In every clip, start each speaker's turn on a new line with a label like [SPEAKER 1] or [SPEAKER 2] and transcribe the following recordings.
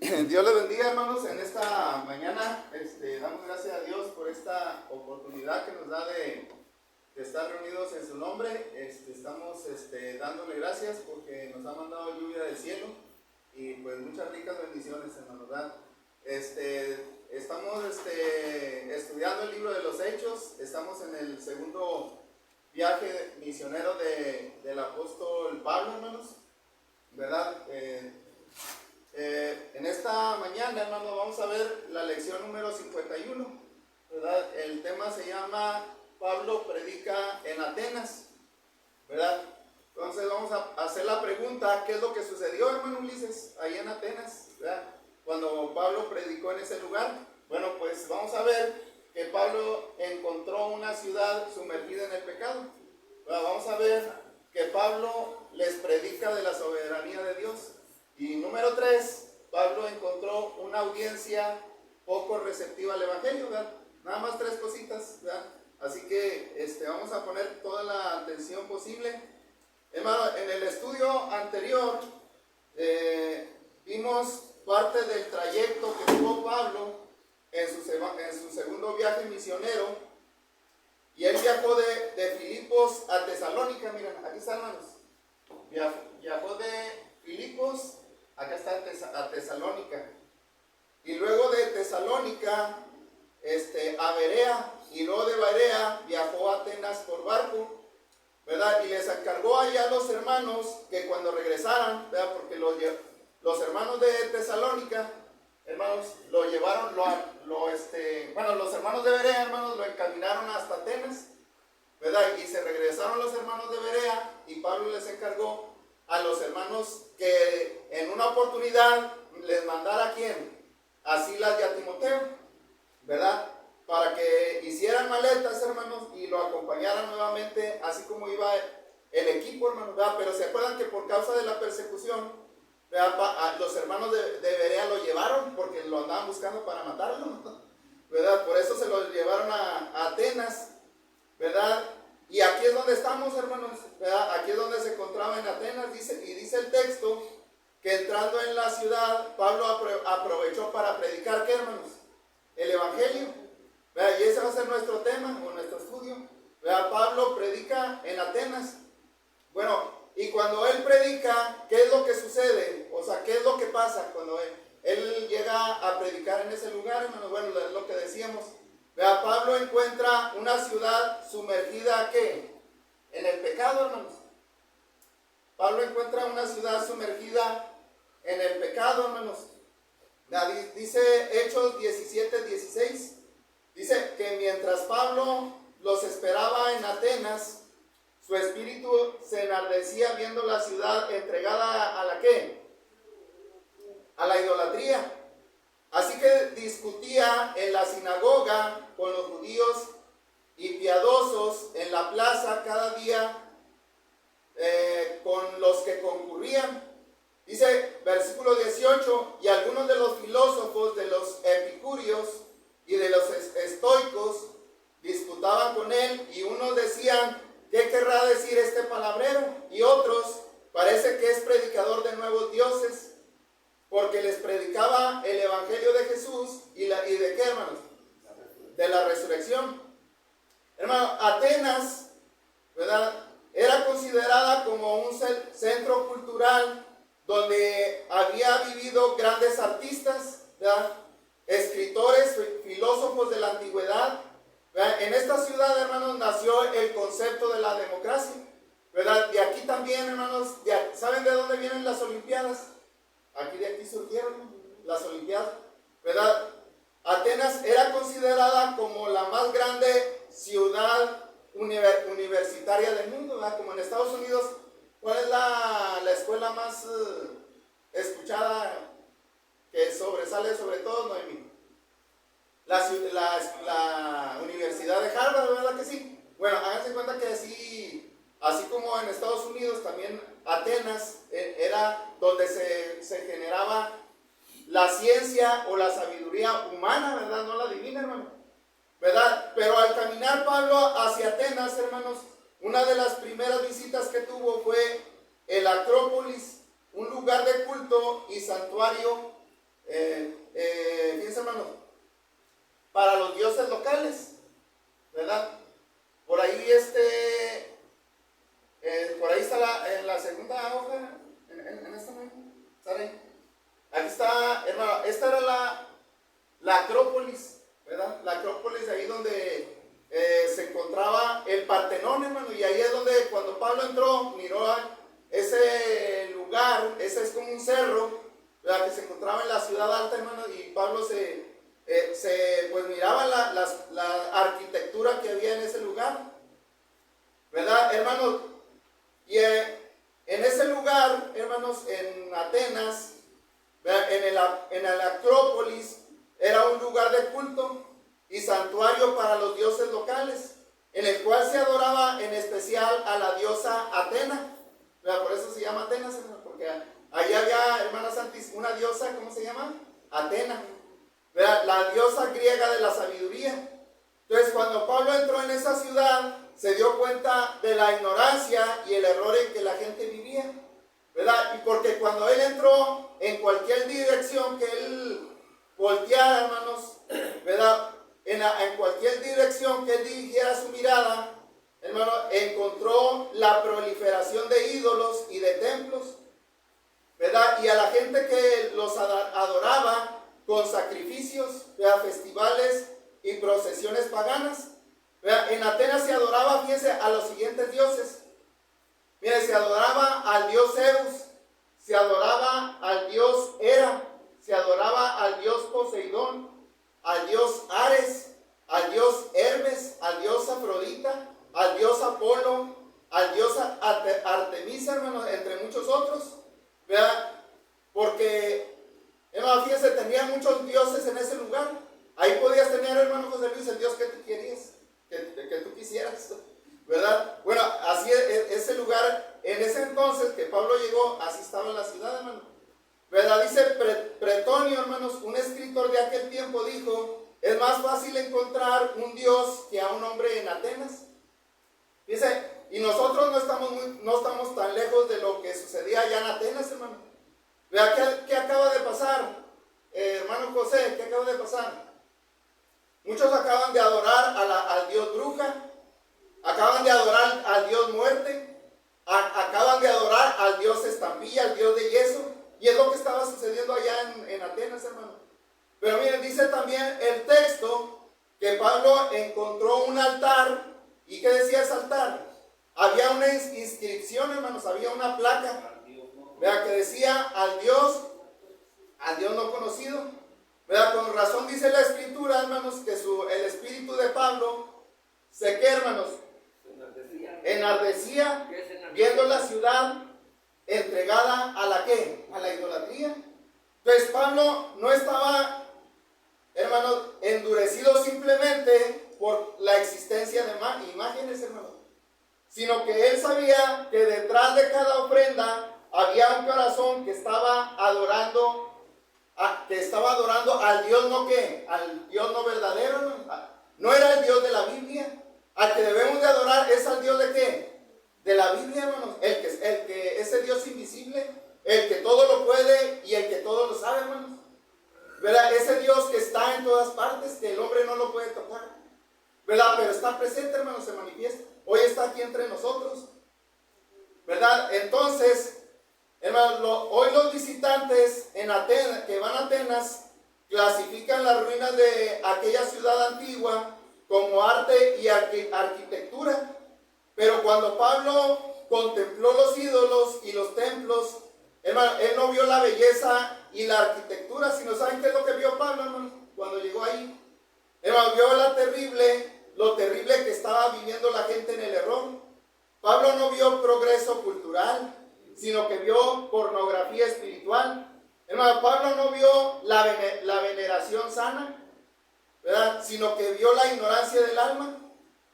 [SPEAKER 1] Dios les bendiga, hermanos, en esta mañana. Damos gracias a Dios por esta oportunidad que nos da de estar reunidos en su nombre. Estamos dándole gracias porque nos ha mandado lluvia del cielo y pues muchas ricas bendiciones, hermanos, ¿verdad? Estamos estudiando el libro de los Hechos. Estamos en el segundo viaje misionero del apóstol Pablo, hermanos, ¿verdad? En esta mañana, hermano, vamos a ver la lección número 51, ¿verdad? El tema se llama Pablo predica en Atenas, ¿verdad? Entonces vamos a hacer la pregunta, ¿qué es lo que sucedió, hermano Ulises, ahí en Atenas, ¿verdad? Cuando Pablo predicó en ese lugar. Bueno, pues vamos a ver que Pablo encontró una ciudad sumergida en el pecado, ¿verdad? Vamos a ver que Pablo les predica de la soberanía de Dios. Y número 3, Pablo encontró una audiencia poco receptiva al evangelio, ¿verdad? Nada más 3 cositas, ¿verdad? Así que vamos a poner toda la atención posible. Hermano, en el estudio anterior vimos parte del trayecto que tuvo Pablo en su segundo viaje misionero. Y él viajó de Filipos a Tesalónica. Miren, aquí están, hermanos. Viajó de Filipos, acá está, a Tesalónica. Y luego de Tesalónica a Berea. Y luego de Berea viajó a Atenas por barco, ¿verdad? Y les encargó allá a los hermanos que cuando regresaran, ¿verdad? Porque los hermanos de Tesalónica, hermanos, lo llevaron, los hermanos de Berea, hermanos, lo encaminaron hasta Atenas, ¿verdad? Y se regresaron los hermanos de Berea y Pablo les encargó a los hermanos que en una oportunidad les mandara ¿a quién? A Silas y a Timoteo, ¿verdad? Para que hicieran maletas, hermanos, y lo acompañaran nuevamente, así como iba el equipo, hermanos, ¿verdad? Pero se acuerdan que por causa de la persecución, ¿verdad? Los hermanos de Berea lo llevaron porque lo andaban buscando para matarlo, ¿verdad? Por eso se lo llevaron a Atenas, ¿verdad? Y aquí es donde estamos, hermanos, ¿verdad? Aquí es donde se encontraba en Atenas, dice el texto que entrando en la ciudad, Pablo aprovechó para predicar, ¿qué, hermanos? El evangelio, ¿verdad? Y ese va a ser nuestro tema o nuestro estudio, ¿verdad? Pablo predica en Atenas. Bueno, y cuando él predica, ¿qué es lo que sucede? O sea, ¿qué es lo que pasa cuando él llega a predicar en ese lugar, hermanos? Bueno, es lo que decíamos. Vea, Pablo encuentra una ciudad sumergida, ¿qué? En el pecado, hermanos. Pablo encuentra una ciudad sumergida en el pecado, hermanos. Dice Hechos 17:16. Dice que mientras Pablo los esperaba en Atenas, su espíritu se enardecía viendo la ciudad entregada a la ¿qué? A la idolatría. Así que discutía en la sinagoga con los judíos y piadosos en la plaza cada día con los que concurrían. Dice versículo 18, y algunos de los filósofos, de los epicúreos y de los estoicos disputaban con él, y unos decían, ¿qué querrá decir este palabrero? Y otros, parece que es predicador de nuevos dioses, porque les predicaba el evangelio de Jesús y de qué, hermanos, de la resurrección. Hermano, Atenas, ¿verdad?, era considerada como un centro cultural donde había vivido grandes artistas, ¿verdad?, escritores, filósofos de la antigüedad, ¿verdad? En esta ciudad, hermanos, nació el concepto de la democracia, ¿verdad? De aquí también, hermanos, ¿saben de dónde vienen las Olimpiadas? De aquí surgieron las Olimpiadas, ¿verdad? Atenas era considerada como la más grande ciudad universitaria del mundo, ¿verdad? Como en Estados Unidos, ¿cuál es la escuela más escuchada que sobresale sobre todo, Noemí? La Universidad de Harvard, ¿verdad que sí? Bueno, háganse cuenta que así como en Estados Unidos, también Atenas era donde se generaba la ciencia o la sabiduría humana, ¿verdad? No la divina, hermano, ¿verdad? Pero al caminar Pablo hacia Atenas, hermanos, una de las primeras visitas que tuvo fue el Acrópolis, un lugar de culto y santuario fíjense hermanos, para los dioses locales, ¿verdad? Por ahí por ahí está en la segunda hoja, en esta misma, ¿está ahí? Aquí está, hermano, esta era la Acrópolis, ¿verdad? La Acrópolis, ahí donde se encontraba el Partenón, hermano, y ahí es donde cuando Pablo entró, miró ese lugar, ese es como un cerro, ¿verdad? Que se encontraba en la ciudad alta, hermano, y Pablo pues miraba la arquitectura que había en ese lugar, ¿verdad, hermanos? Y en ese lugar, hermanos, en Atenas, en el Acrópolis, era un lugar de culto y santuario para los dioses locales, en el cual se adoraba en especial a la diosa Atena, ¿verdad? Por eso se llama Atenas, hermano, porque ahí había, hermana Santis, una diosa, ¿cómo se llama? Atena, ¿verdad? La diosa griega de la sabiduría. Entonces, cuando Pablo entró en esa ciudad, se dio cuenta de la ignorancia y el error en que la gente vivía, ¿verdad? Y porque cuando él entró, en cualquier dirección que él volteara, hermanos, ¿verdad? En cualquier dirección que él dirigiera su mirada, hermano, encontró la proliferación de ídolos y de templos, ¿verdad? Y a la gente que los adoraba con sacrificios, ¿verdad? Festivales y procesiones paganas, ¿verdad? En Atenas se adoraba, fíjense, a los siguientes dioses. Miren, se adoraba al dios Zeus, se adoraba al dios Hera, se adoraba al dios Poseidón, al dios Ares, al dios Hermes, al dios Afrodita, al dios Apolo, al dios Artemisa, hermanos, entre muchos otros, ¿verdad? Porque, hermano, fíjense, tenía muchos dioses en ese lugar. Ahí podías tener, hermano José Luis, el Dios que tú querías, que tú quisieras, ¿verdad? Bueno, así ese lugar, en ese entonces que Pablo llegó, así estaba en la ciudad, hermano, ¿verdad? Dice Pretonio, hermanos, un escritor de aquel tiempo dijo: es más fácil encontrar un Dios que a un hombre en Atenas. Dice, y nosotros no estamos tan lejos de lo que sucedía allá en Atenas, hermano. ¿Vea qué acaba de pasar? Hermano José, ¿qué acaba de pasar? Muchos acaban de adorar al dios bruja, acaban de adorar al dios muerte, acaban de adorar al dios estampilla, al dios de yeso, y es lo que estaba sucediendo allá en Atenas, hermano. Pero miren, dice también el texto que Pablo encontró un altar. ¿Y qué decía ese altar? Había una inscripción, hermanos, había una placa, ¿verdad? Que decía al Dios no conocido, ¿verdad? Con razón dice la escritura, hermanos, que el espíritu de Pablo se, ¿qué, hermanos? Enardecía viendo la ciudad entregada a la ¿qué? A la idolatría. Entonces Pablo no estaba, hermanos, endurecido simplemente por la existencia de imágenes, hermanos, sino que él sabía que detrás de cada ofrenda había un corazón que estaba adorando al Dios no ¿qué? Al Dios no verdadero, ¿no? No era el Dios de la Biblia. Al que debemos de adorar es al Dios de ¿qué? De la Biblia, hermanos. El que ese Dios invisible, el que todo lo puede y el que todo lo sabe, hermanos, ¿verdad? Ese Dios que está en todas partes, que el hombre no lo puede tocar, ¿verdad? Pero está presente, hermanos, se manifiesta. Hoy está aquí entre nosotros, ¿verdad? Entonces, hermanos, hoy los visitantes en Atenas, que van a Atenas, clasifican las ruinas de aquella ciudad antigua como arte y arquitectura. Pero cuando Pablo contempló los ídolos y los templos, hermano, él no vio la belleza y la arquitectura, sino ¿saben qué es lo que vio Pablo, hermano? Cuando llegó ahí, hermano, vio lo terrible que estaba viviendo la gente en el error. Pablo no vio progreso cultural, sino que vio pornografía espiritual. Hermano, Pablo no vio la veneración sana, ¿verdad? Sino que vio la ignorancia del alma.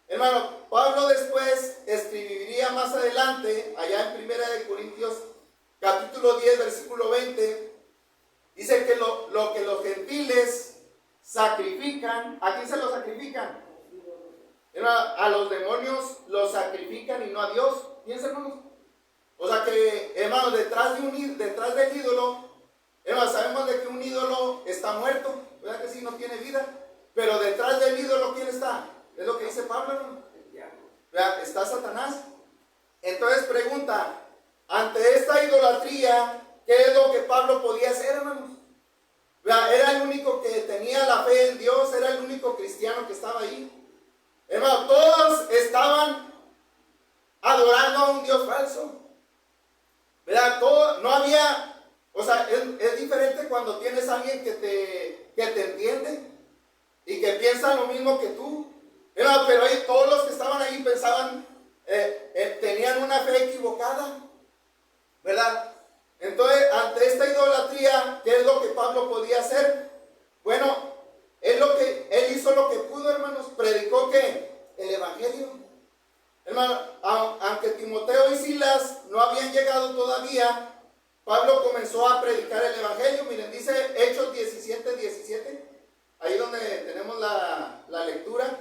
[SPEAKER 1] Hermano, Pablo después escribiría más adelante, allá en 1 Corintios capítulo 10, versículo 20, dice que lo que los gentiles sacrifican, ¿a quién se lo sacrifican? Hermano, a los demonios los sacrifican y no a Dios. Fíjense, hermanos. O sea que, hermanos, detrás del ídolo, hermanos, sabemos de que un ídolo está muerto, ¿verdad que sí? No tiene vida. Pero detrás del ídolo, ¿quién está? Es lo que dice Pablo, ¿no? ¿Verdad? Está Satanás. Entonces pregunta, ante esta idolatría, ¿qué es lo que Pablo podía hacer, hermanos? ¿Verdad? Era el único que tenía la fe en Dios, era el único cristiano que estaba ahí. Hermano, todos estaban adorando a un Dios falso. ¿Verdad? No había, o sea, es diferente cuando tienes a alguien que te entiende y que piensa lo mismo que tú. ¿Verdad? Pero ahí todos los que estaban ahí pensaban, tenían una fe equivocada. ¿Verdad? Entonces, ante esta idolatría, ¿qué es lo que Pablo podía hacer? Bueno, él hizo lo que pudo, hermanos. Predicó ¿qué? El evangelio. Hermano, aunque Timoteo y Silas no habían llegado todavía, Pablo comenzó a predicar el evangelio. Miren, dice Hechos 17:17, ahí donde tenemos la lectura.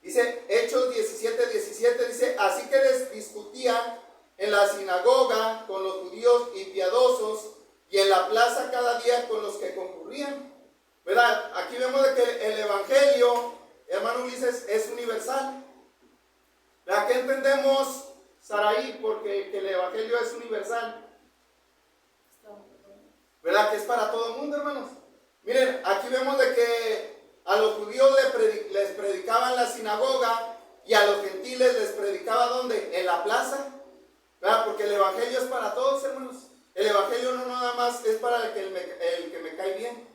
[SPEAKER 1] Dice Hechos 17:17, dice, así que les discutía en la sinagoga con los judíos impiadosos y en la plaza cada día con los que concurrían. ¿Verdad? Aquí vemos de que el evangelio, hermano Ulises, es universal. ¿A qué entendemos, Saraí? Porque que el evangelio es universal. ¿Verdad? Que es para todo el mundo, hermanos. Miren, aquí vemos de que a los judíos les predicaba en la sinagoga y a los gentiles les predicaba ¿dónde? En la plaza. ¿Verdad? Porque el evangelio es para todos, hermanos. El evangelio no nada más es para el que me cae bien.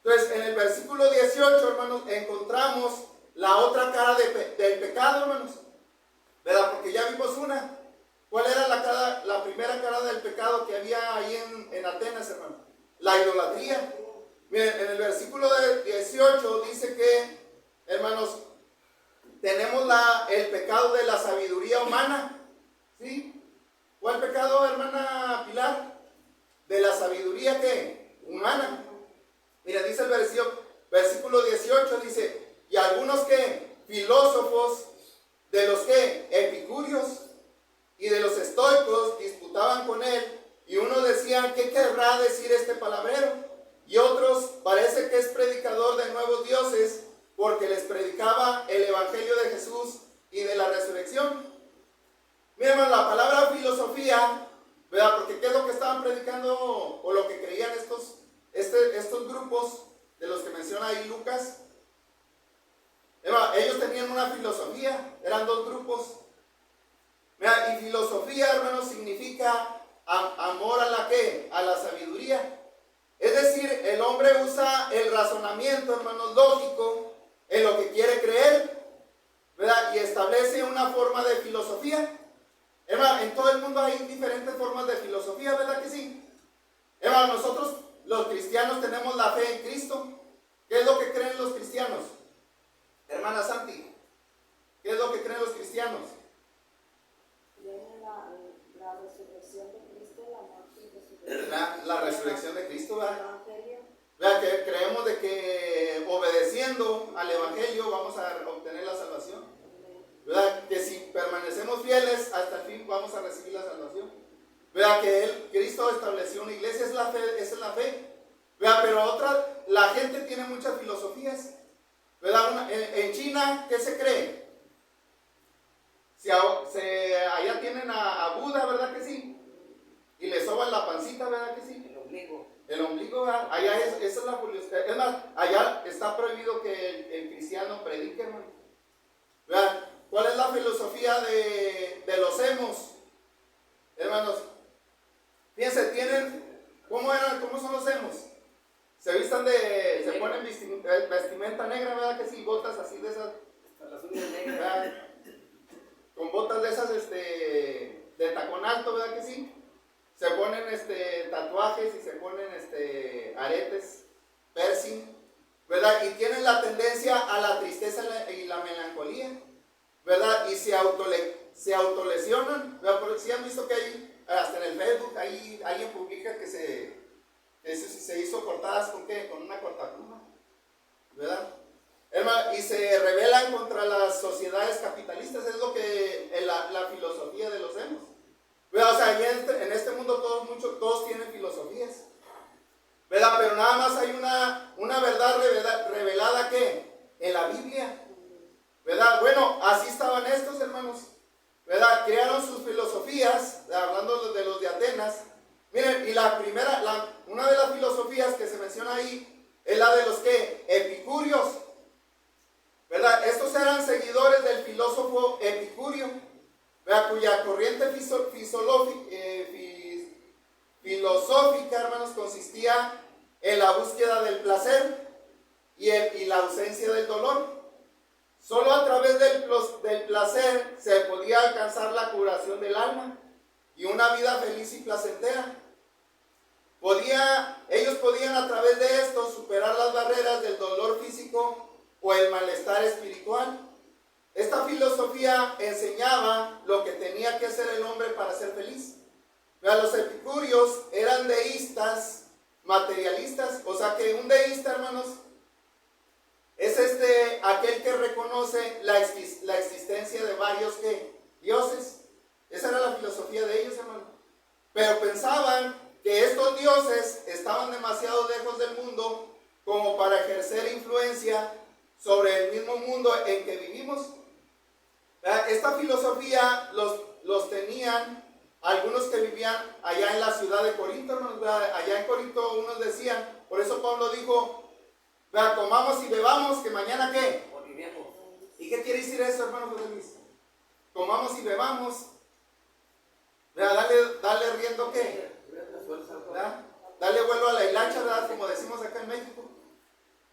[SPEAKER 1] Entonces, en el versículo 18, hermanos, encontramos la otra cara del pecado, hermanos. ¿Verdad? Porque ya vimos una. ¿Cuál era la primera cara del pecado que había ahí en Atenas, hermano? La idolatría. Miren, en el versículo 18 dice que, hermanos, tenemos el pecado de la sabiduría humana. ¿Sí? ¿Cuál pecado, hermana Pilar? De la sabiduría ¿qué? Humana. Mira, dice el versículo 18, dice, y algunos que filósofos, de los que epicúreos y de los estoicos disputaban con él, y unos decían, ¿qué querrá decir este palabrero? Y otros, parece que es predicador de nuevos dioses, porque les predicaba el evangelio de Jesús y de la resurrección. Miren, la palabra filosofía, ¿verdad? Porque ¿qué es lo que estaban predicando o lo que creían estos grupos de los que menciona ahí Lucas? Ellos tenían una filosofía, eran dos grupos. Mira, y filosofía, hermanos, significa amor a la ¿qué? A la sabiduría. Es decir, el hombre usa el razonamiento, hermanos, lógico en lo que quiere creer, ¿verdad? Y establece una forma de filosofía. Hermano, en todo el mundo hay diferentes formas de filosofía, ¿verdad que sí? Hermano, nosotros los cristianos tenemos la fe en Cristo. ¿Qué es lo que creen los cristianos? Hermana Santi, ¿qué es lo que creen los cristianos?
[SPEAKER 2] La resurrección de Cristo, la muerte y resurrección.
[SPEAKER 1] La resurrección de Cristo, ¿verdad? ¿Verdad? Que creemos de que obedeciendo al evangelio vamos a obtener la salvación. ¿Verdad? Que si permanecemos fieles hasta el fin vamos a recibir la salvación. ¿Verdad? Que Cristo estableció una iglesia, es la fe, esa es la fe. ¿Verdad? Pero la gente tiene muchas filosofías. ¿Verdad? En China, ¿qué se cree? Allá tienen a Buda, ¿verdad que sí? Y le soban la pancita, ¿verdad que sí? El ombligo, ¿verdad? Allá esa es la filosofía. Es más, allá está prohibido que el cristiano predique, hermano. ¿Verdad? ¿Cuál es la filosofía de los emos? Hermanos, fíjense, ¿cómo son los emos? Se ponen vestimenta negra, ¿verdad que sí? Botas así de esas.
[SPEAKER 3] Las uñas negras.
[SPEAKER 1] ¿Verdad? Con botas de esas de tacón alto, ¿verdad que sí? Se ponen tatuajes y se ponen aretes, piercing, ¿verdad? Y tienen la tendencia a la tristeza y la melancolía, ¿verdad? Y se autolesionan, ¿verdad? Porque si han visto que hay, hasta en el Facebook, alguien publica que se hizo cortadas ¿con qué? Con una cortapluma, ¿verdad? Y se rebelan contra las sociedades capitalistas, es lo que la filosofía de los emos. ¿Verdad? O sea, en este mundo todos tienen filosofías. ¿verdad? Pero nada más hay una verdad revelada que en la Biblia, ¿verdad? Bueno, así estaban estos hermanos, ¿verdad? Crearon sus filosofías, hablando de los de Atenas. Miren, y una de las filosofías que se menciona ahí es la de los que epicúreos, ¿verdad? Estos eran seguidores del filósofo Epicurio, ¿verdad? Cuya corriente filosófica, hermanos, consistía en la búsqueda del placer y la ausencia del dolor. Solo a través del placer se podía alcanzar la curación del alma y una vida feliz y placentera. Ellos podían a través de esto superar las barreras del dolor físico o el malestar espiritual. Esta filosofía enseñaba lo que tenía que hacer el hombre para ser feliz. Los epicúreos eran deístas, materialistas, o sea que un deísta, hermanos, es aquel que reconoce la existencia de varios dioses. Esa era la filosofía de ellos, hermanos. Pero pensaban que estos dioses estaban demasiado lejos del mundo como para ejercer influencia sobre el mismo mundo en que vivimos. Esta filosofía los tenían algunos que vivían allá en la ciudad de Corinto, allá en Corinto unos decían, por eso Pablo dijo, comamos y bebamos, que mañana ¿qué?
[SPEAKER 3] Moriremos.
[SPEAKER 1] ¿Y qué quiere decir eso, hermano José Luis? Comamos y bebamos, dale riendo ¿qué? ¿Verdad? Dale vuelo a la hilacha, ¿verdad? Como decimos acá en México,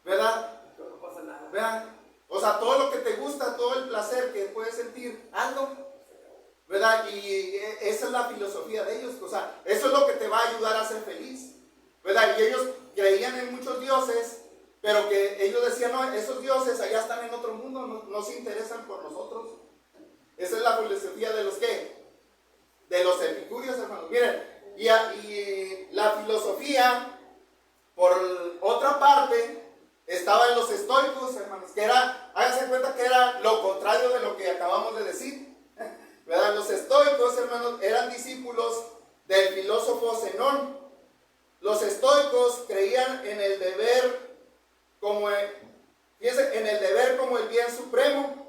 [SPEAKER 1] ¿verdad?
[SPEAKER 3] No pasa nada.
[SPEAKER 1] ¿Verdad? O sea, todo lo que te gusta, todo el placer que puedes sentir, hazlo, ¿verdad? Y esa es la filosofía de ellos, o sea, eso es lo que te va a ayudar a ser feliz, ¿verdad? Y ellos creían en muchos dioses, pero que ellos decían, no, esos dioses allá están en otro mundo, no se interesan por nosotros. Esa es la filosofía de los ¿qué? De los epicúreos, hermanos. Miren, y la filosofía, por otra parte, estaba en los estoicos, hermanos, que háganse cuenta que era lo contrario de lo que acabamos de decir, ¿verdad? Los estoicos, hermanos, eran discípulos del filósofo Zenón. Los estoicos creían en el deber como el bien supremo.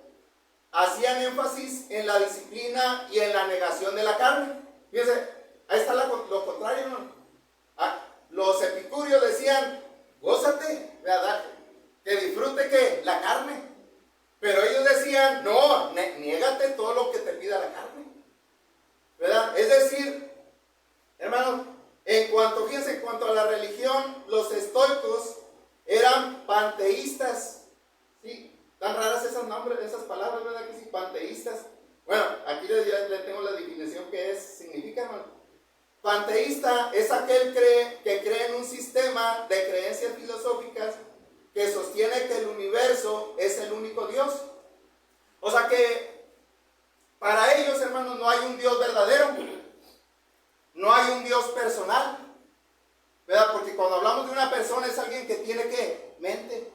[SPEAKER 1] Hacían énfasis en la disciplina y en la negación de la carne. Fíjense, ahí está lo contrario, ¿no? Los epicúreos decían, gózate, ¿verdad? Que disfrute ¿qué? La carne. Pero ellos decían, no, niégate todo lo que te pida la carne, ¿verdad? Es decir, hermanos, fíjense, en cuanto a la religión, los estoicos eran panteístas, ¿sí? Tan raras esas palabras, ¿verdad? Que sí, panteístas. Bueno, aquí le tengo la definición que significa, hermano. Panteísta es aquel que cree en un sistema de creencias filosóficas que sostiene que el universo es el único Dios. O sea que para ellos, hermanos, no hay un Dios verdadero, no hay un Dios personal, ¿verdad? Porque cuando hablamos de una persona es alguien que tiene ¿qué? Mente,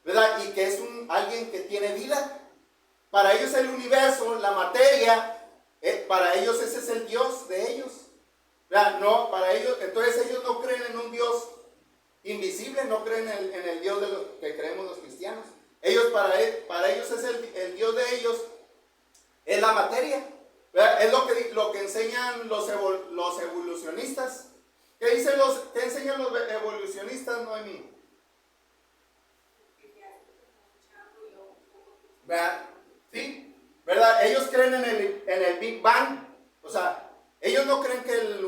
[SPEAKER 1] ¿verdad? Y que es alguien que tiene vida. Para ellos el universo, la materia, para ellos ese es el Dios de ellos, ¿verdad? No, para ellos, entonces ellos no creen en un Dios invisible, no creen en el Dios de los que creemos los cristianos. Para ellos es el Dios de ellos, es la materia, ¿verdad? Es lo que enseñan los evolucionistas. ¿Qué enseñan los evolucionistas, Noemí? ¿Verdad? ¿Sí? ¿Verdad? Ellos creen en el Big Bang. O sea, ellos no creen que el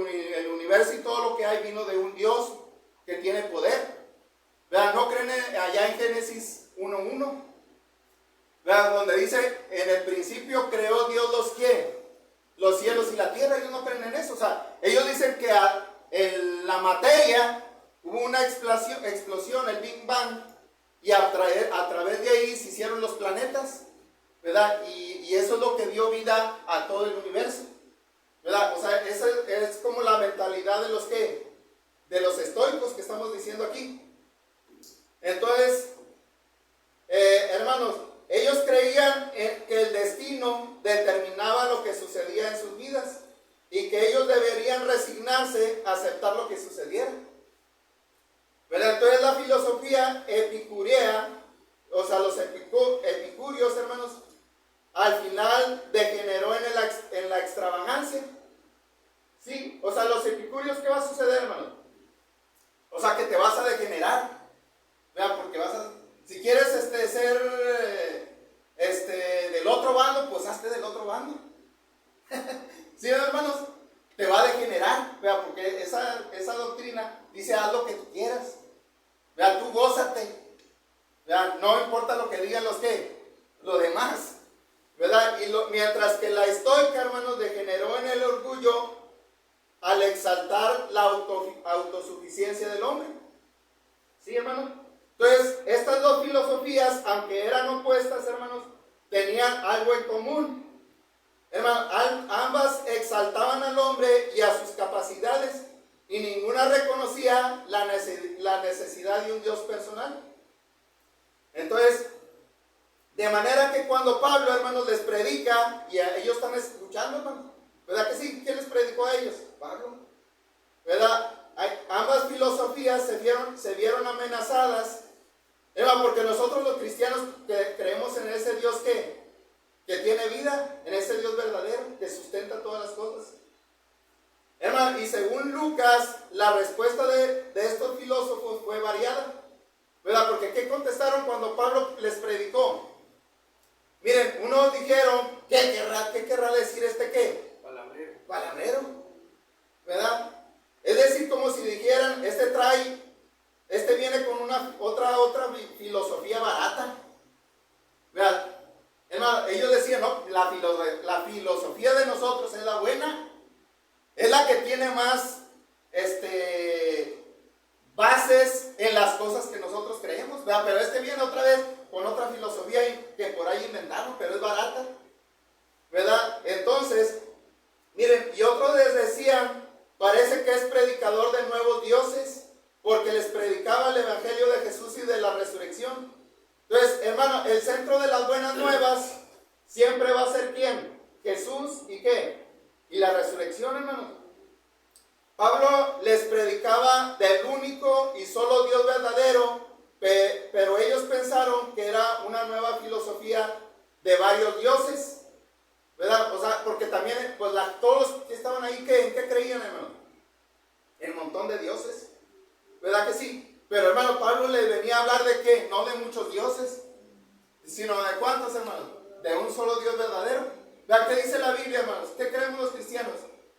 [SPEAKER 1] universo y todo lo que hay vino de un Dios que tiene poder, ¿verdad? No creen allá en Génesis 1:1, ¿verdad? Donde dice, en el principio creó Dios los cielos y la tierra. Ellos no creen en eso. O sea, ellos dicen que en la materia hubo una explosión, el Big Bang, y a través de ahí se hicieron los planetas, ¿verdad? Y eso es lo que dio vida a todo el universo, ¿verdad? O sea, esa es como la mentalidad de los estoicos que estamos diciendo aquí. Entonces, hermanos, ellos creían que el destino determinaba lo que sucedía en sus vidas y que ellos deberían resignarse a aceptar lo que sucediera. filosofía epicúrea, o sea, los epicúreos, hermanos, al final degeneró en la extravagancia. ¿Sí? O sea, los epicúreos, ¿qué va a suceder, hermano? O sea, que te vas a degenerar. Vea, porque si quieres ser del otro bando, pues hazte del otro bando. ¿Sí, hermanos? Te va a degenerar. Vea, porque esa doctrina dice: haz lo que tú quieras. Vea, tú gózate. Vea, no importa lo que digan los demás. ¿Verdad? Mientras que la estoica, hermanos, degeneró en el orgullo al exaltar la autosuficiencia del hombre. ¿Sí, hermano? Entonces, estas dos filosofías, aunque eran opuestas, hermanos, tenían algo en común. Hermano, ambas exaltaban al hombre y a sus capacidades, y ninguna reconocía la necesidad de un Dios personal. Entonces, de manera que cuando Pablo, hermanos, les predica, y ellos están escuchando, hermanos, ¿verdad que sí? ¿Quién les predicó a ellos? Pablo. ¿Verdad? Ambas filosofías se vieron amenazadas, ¿verdad? Porque nosotros los cristianos creemos en ese Dios que tiene vida, en ese Dios verdadero, que sustenta todas las cosas. Hermano, y según Lucas, la respuesta de estos filósofos fue variada, ¿verdad? Porque ¿qué contestaron cuando Pablo les predicó? Miren, unos dijeron: ¿qué querrá decir qué? Palabrero, ¿verdad? Es decir, como si dijeran: este viene con otra filosofía barata, ¿verdad? Hermano, ellos decían: no, la filosofía de nosotros es la buena, es la que tiene más bases en las cosas que nosotros creemos, ¿verdad? Pero viene otra vez con otra filosofía que por ahí inventaron, pero es barata, ¿verdad? Entonces, miren, y otros les decían: parece que es predicador de nuevos dioses, porque les predicaba el evangelio de Jesús y de la resurrección. Entonces, hermano, el centro de las buenas nuevas siempre va a ser ¿quién? Jesús, ¿y qué? Y la resurrección, hermano. Pablo les predicaba del único y solo Dios verdadero, pero ellos pensaron que era una nueva filosofía de varios dioses, ¿verdad? O sea, porque también, pues todos los que estaban ahí, ¿en qué creían, hermano? En un montón de dioses, ¿verdad que sí? Pero, hermano, Pablo le venía a hablar de ¿qué? No de muchos dioses, sino de ¿cuántos, hermanos? De un solo Dios verdadero. ¿Verdad qué dice la Biblia, hermanos? ¿Qué creemos los cristianos?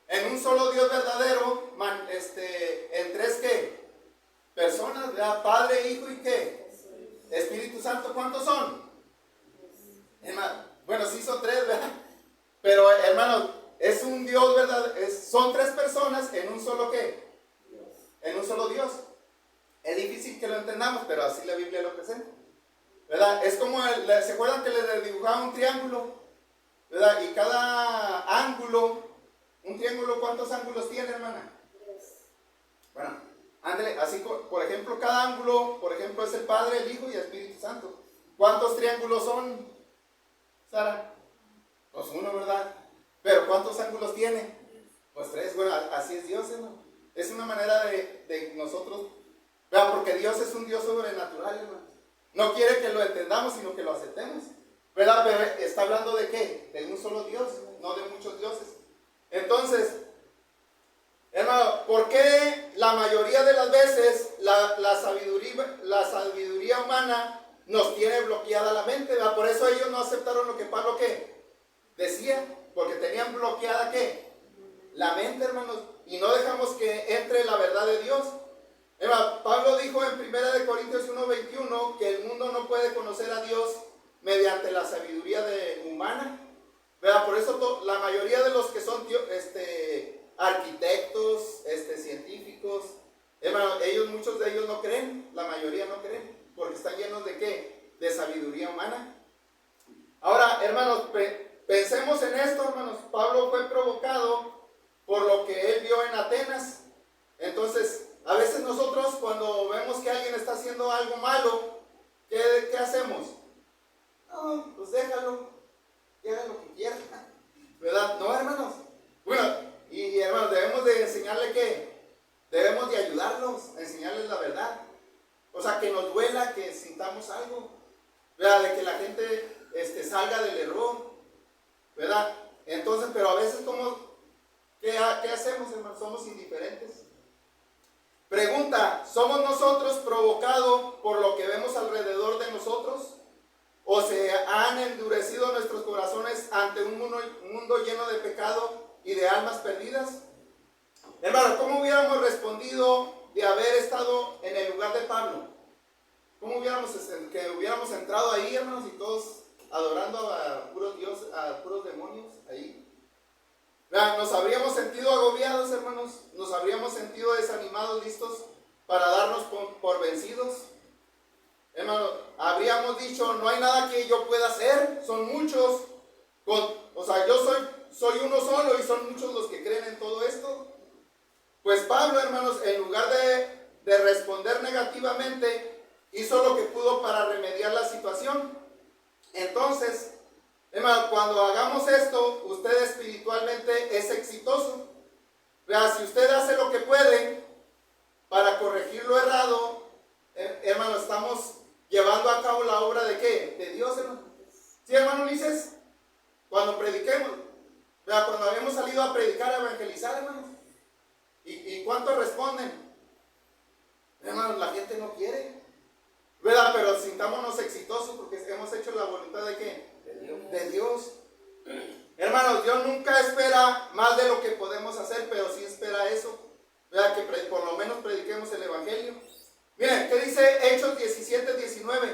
[SPEAKER 1] En un solo Dios verdadero, en tres ¿qué? Personas, ¿verdad? Padre, Hijo y ¿qué? Espíritu Santo. ¿Cuántos son? Hermano, bueno, sí son tres, ¿verdad? Pero, hermanos, es un Dios, ¿verdad? Son tres personas en un solo ¿qué? En un solo Dios. Es difícil que lo entendamos, pero así la Biblia lo presenta, ¿verdad? Es como, ¿se acuerdan que les dibujaba un triángulo? ¿Verdad? Y cada ángulo, un triángulo, ¿cuántos ángulos tiene, hermana? Bueno, ándale, así, por ejemplo, cada ángulo, por ejemplo, es el Padre, el Hijo y el Espíritu Santo. ¿Cuántos triángulos son, Sara? Pues uno, ¿verdad? Pero ¿cuántos ángulos tiene? Pues tres. Bueno, así es Dios, hermano. Es una manera de nosotros, ¿verdad? Porque Dios es un Dios sobrenatural, hermano. No quiere que lo entendamos, sino que lo aceptemos, ¿verdad? Pero está hablando de ¿qué? De un solo Dios, no de muchos dioses. Entonces, hermano, ¿por qué la mayoría de las veces la sabiduría humana nos tiene bloqueada la mente, ¿verdad? Por eso ellos no aceptaron lo que Pablo ¿qué? Decía, porque tenían bloqueada ¿qué? La mente, hermanos, y no dejamos que entre la verdad de Dios. Pablo dijo en 1 Corintios 1:21 que el mundo no puede conocer a Dios mediante la sabiduría humana, ¿verdad? Por eso la mayoría de los que son arquitectos, científicos, hermano, muchos de ellos no creen, la mayoría no creen, porque están llenos de ¿qué? De sabiduría humana. Ahora, hermanos, pensemos en esto, hermanos. Pablo fue provocado por lo que él vio en Atenas. Entonces, a veces nosotros cuando vemos que alguien está haciendo algo malo, ¿qué hacemos? No, pues déjalo, que haga lo que quiera, ¿verdad? No, hermanos. Bueno, y hermanos, debemos de enseñarle ¿qué? Debemos de ayudarlos, enseñarles la verdad. O sea, que nos duele hagamos algo, ¿verdad? De que la gente salga del error, ¿verdad? Entonces, pero a veces, ¿qué hacemos, hermano? Somos indiferentes. Pregunta, ¿somos nosotros provocados por lo que vemos alrededor de nosotros? ¿O se han endurecido nuestros corazones ante un mundo lleno de pecado y de almas perdidas? Hermano, ¿cómo hubiéramos respondido de haber estado en el lugar de Pablo? ¿Cómo hubiéramos entrado ahí, hermanos, y todos adorando a puros dioses, a puros demonios ahí? Nos habríamos sentido agobiados, hermanos, nos habríamos sentido desanimados, listos para darnos por vencidos. Hermano, habríamos dicho, no hay nada que yo pueda hacer, son muchos, yo soy uno solo y son muchos los que creen en todo esto. Pues Pablo, hermanos, en lugar de responder negativamente, hizo lo que pudo para remediar la situación. Entonces, hermano, cuando hagamos esto, usted espiritualmente es exitoso. Vea, si usted hace lo que puede para corregir lo errado, hermano, estamos llevando a cabo la obra de ¿qué? De Dios, hermano. ¿Sí, hermano Ulises? Cuando prediquemos, vea, cuando habíamos salido a predicar, a evangelizar, hermanos, ¿y cuántos responden? Hermanos, la gente no quiere, ¿verdad? Pero sintámonos exitosos porque hemos hecho la voluntad de ¿qué? De Dios. Hermanos, Dios nunca espera más de lo que podemos hacer, pero sí espera eso, ¿verdad? Que por lo menos prediquemos el evangelio. Miren, ¿qué dice Hechos 17:19?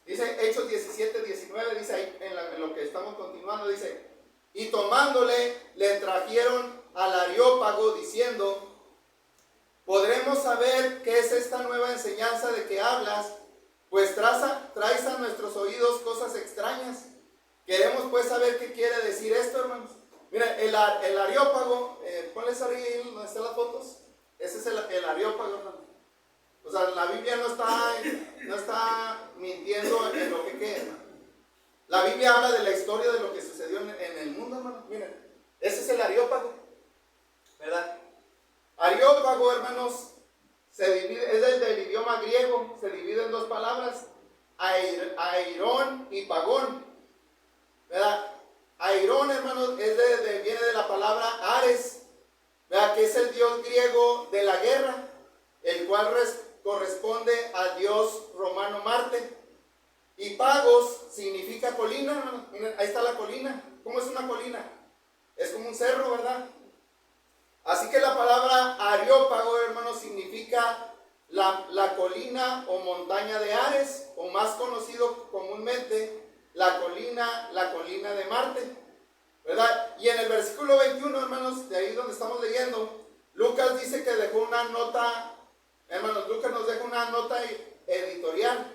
[SPEAKER 1] Dice Hechos 17:19, dice ahí en lo que estamos continuando, dice: y tomándole, le trajeron al Areópago diciendo: ¿podremos saber qué es esta nueva enseñanza de que hablas? Pues traes a nuestros oídos cosas extrañas. Queremos pues saber qué quiere decir esto, hermanos. Miren, el Areópago, ponles ahí donde están las fotos. Ese es el Areópago, hermano. O sea, la Biblia no está mintiendo en lo que queda, hermano. La Biblia habla de la historia de lo que sucedió en el mundo, hermano. Miren, ese es el Areópago, ¿verdad? Areópago, hermanos, se divide, es del idioma griego, se divide en dos palabras: airón y pagón, ¿verdad? Airón, hermanos, viene de la palabra Ares, ¿verdad? Que es el dios griego de la guerra, el cual corresponde al dios romano Marte. Y Pagos significa colina, hermanos. Miren, ahí está la colina. ¿Cómo es una colina? Es como un cerro, ¿verdad? Así que la palabra Areópago, hermanos, significa la colina o montaña de Ares, o más conocido comúnmente, la colina de Marte, ¿verdad? Y en el versículo 21, hermanos, de ahí donde estamos leyendo, Lucas dice que dejó una nota, hermanos, Lucas nos deja una nota editorial.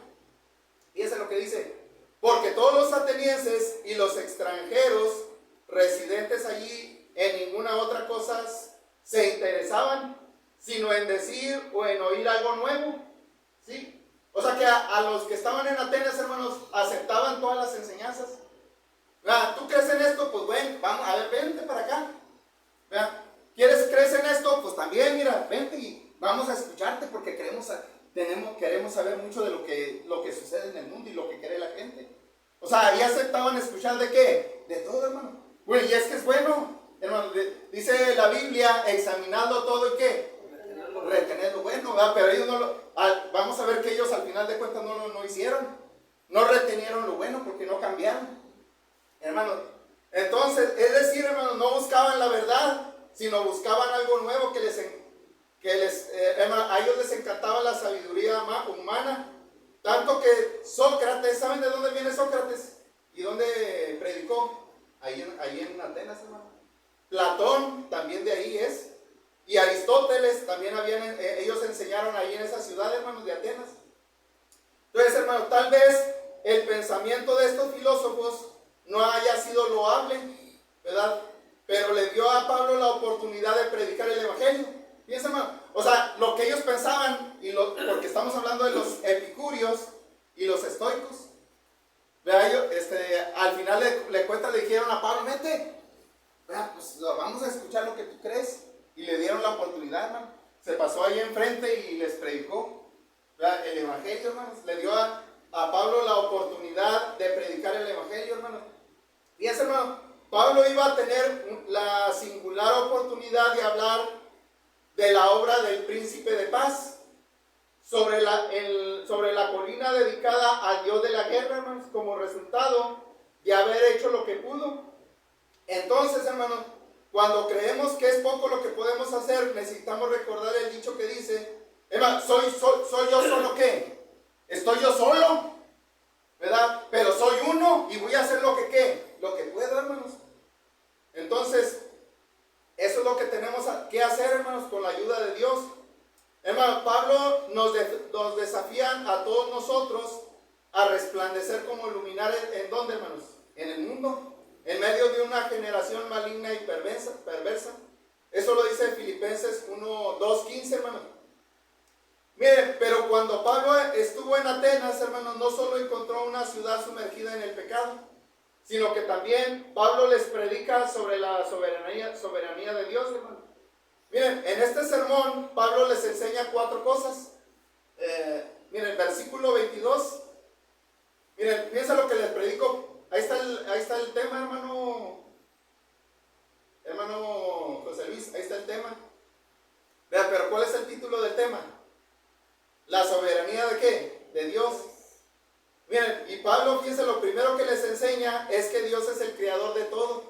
[SPEAKER 1] Y eso es lo que dice: porque todos los atenienses y los extranjeros residentes allí en ninguna otra cosa se interesaban, sino en decir o en oír algo nuevo, ¿sí? O sea que a los que estaban en Atenas, hermanos, aceptaban todas las enseñanzas. ¿Verdad? ¿Tú crees en esto? Pues bueno, vamos, a ver, vente para acá. ¿Verdad? ¿Crees en esto? Pues también, mira, vente y vamos a escucharte porque queremos saber mucho de lo que sucede en el mundo y lo que quiere la gente. O sea, ahí aceptaban escuchar ¿de qué? De todo, hermano. Bueno, y es que es bueno, hermano. Dice la Biblia: examinando todo y ¿qué? Retener lo bueno, ¿verdad? Pero ellos vamos a ver que ellos al final de cuentas no hicieron. No retenieron lo bueno porque no cambiaron, hermano. Entonces, es decir, hermano, no buscaban la verdad, sino buscaban algo nuevo a ellos les encantaba la sabiduría humana, tanto que Sócrates, ¿saben de dónde viene Sócrates? ¿Y dónde predicó? Ahí en Atenas, hermano. Platón también de ahí es, y Aristóteles también ellos enseñaron ahí en esa ciudad, hermanos, de Atenas. Entonces, hermano, tal vez el pensamiento de estos filósofos no haya sido loable, ¿verdad? Pero le dio a Pablo la oportunidad de predicar el evangelio. Fíjense, hermano, o sea, lo que ellos pensaban, porque estamos hablando de los epicúreos y los estoicos, ¿verdad? Al final le dijeron a Pablo: vete, ¿verdad? Pues vamos a escuchar lo que tú crees. Y le dieron la oportunidad, hermano. Se pasó ahí enfrente y les predicó, ¿verdad? El evangelio, hermanos. Le dio a Pablo la oportunidad de predicar el evangelio, hermanos. Fíjense, hermano, Pablo iba a tener la singular oportunidad de hablar de la obra del príncipe de paz sobre la colina dedicada al Dios de la guerra, hermanos, como resultado de haber hecho lo que pudo. Entonces, hermanos, cuando creemos que es poco lo que podemos hacer, necesitamos recordar el dicho que dice, hermano, ¿soy yo solo qué? ¿Estoy yo solo? ¿Verdad? Pero soy uno y voy a hacer lo que ¿qué? Lo que puedo, hermanos. Entonces, eso es lo que tenemos que hacer, hermanos, con la ayuda de Dios. Hermano, Pablo nos desafía a todos nosotros a resplandecer como luminares. ¿En dónde, hermanos? En el mundo, en medio de una generación maligna y perversa. Eso lo dice Filipenses 1:2-15, hermanos. Miren, pero cuando Pablo estuvo en Atenas, hermanos, no solo encontró una ciudad sumergida en el pecado, sino que también Pablo les predica sobre la soberanía de Dios, hermanos. Miren, en este sermón Pablo les enseña 4 cosas. Miren, versículo 22. Miren, piensa lo que les predico. Ahí está el tema, hermano José Luis, ahí está el tema. Vean, pero ¿cuál es el título del tema? La soberanía ¿de qué? De Dios. Miren, y Pablo, fíjense, lo primero que les enseña es que Dios es el creador de todo.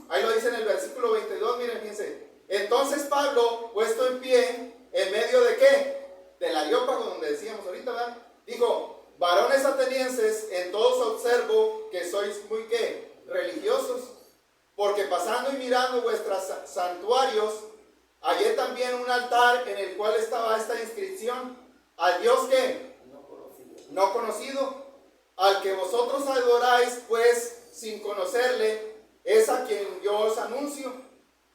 [SPEAKER 1] Ahí lo dice en el versículo 22, miren, fíjense. Entonces Pablo, puesto en pie, en medio de ¿qué? Del Areópago, donde decíamos ahorita, ¿verdad? Dijo, varones atenienses, en todos observo que sois muy ¿qué? Religiosos, porque pasando y mirando vuestros santuarios, hallé también un altar en el cual estaba esta inscripción, al Dios ¿qué? No conocido, al que vosotros adoráis, pues sin conocerle, es a quien yo os anuncio,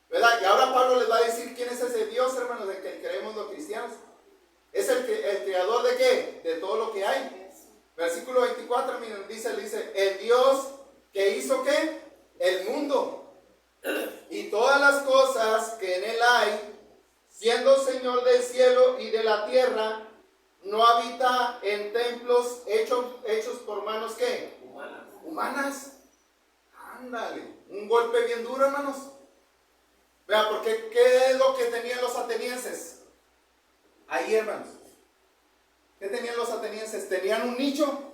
[SPEAKER 1] ¿verdad? Y ahora Pablo les va a decir quién es ese Dios, hermanos, de que creemos los cristianos. Es el creador ¿de qué? De todo lo que hay. Versículo 24, miren, dice, el Dios que hizo ¿qué? El mundo y todas las cosas que en él hay, siendo Señor del cielo y de la tierra, no habita en templos hechos por manos ¿qué? Humanas. Ándale, un golpe bien duro, hermanos. Vean, porque ¿qué es lo que tenían los atenienses? Ahí, hermanos. ¿Qué tenían los atenienses? Tenían un nicho.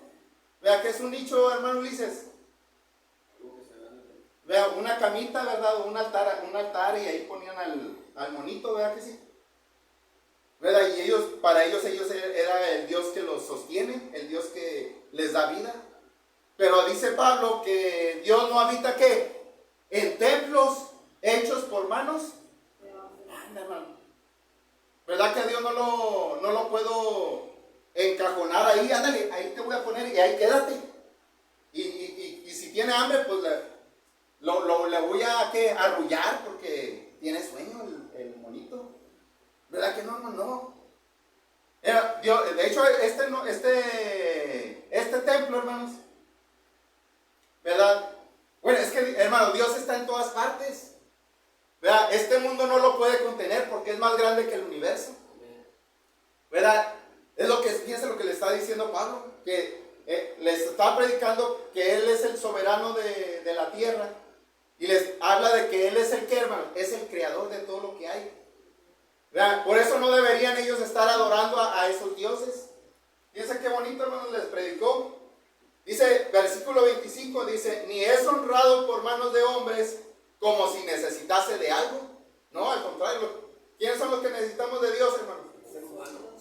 [SPEAKER 1] Vea, ¿qué es un nicho, hermano Ulises? Vea, una camita, ¿verdad? Un altar, y ahí ponían al monito, ¿verdad que sí? ¿Verdad? Y para ellos era el Dios que los sostiene, el Dios que les da vida. Pero dice Pablo que Dios no habita ¿qué? En templos hechos por manos. Anda, hermano. ¿Verdad que a Dios no lo puedo encajonar ahí? Ándale, ahí te voy a poner y ahí quédate. Y si tiene hambre, pues le voy a arrullar porque tiene sueño el monito. ¿Verdad que no? Dios, de hecho, este templo, hermanos, ¿verdad? Bueno, es que, hermano, Dios está en todas partes. ¿Verdad? Este mundo no lo puede contener porque es más grande que el universo. ¿Verdad? Fíjense lo que le está diciendo Pablo, que les está predicando que Él es el soberano de la tierra. Y les habla de que Él es el que, hermano, es el creador de todo lo que hay. ¿Verdad? Por eso no deberían ellos estar adorando a esos dioses. Fíjense qué bonito, hermanos, les predicó. Dice, versículo 25, dice, ni es honrado por manos de hombres como si necesitase de algo. No, al contrario. ¿Quiénes son los que necesitamos de Dios, hermanos?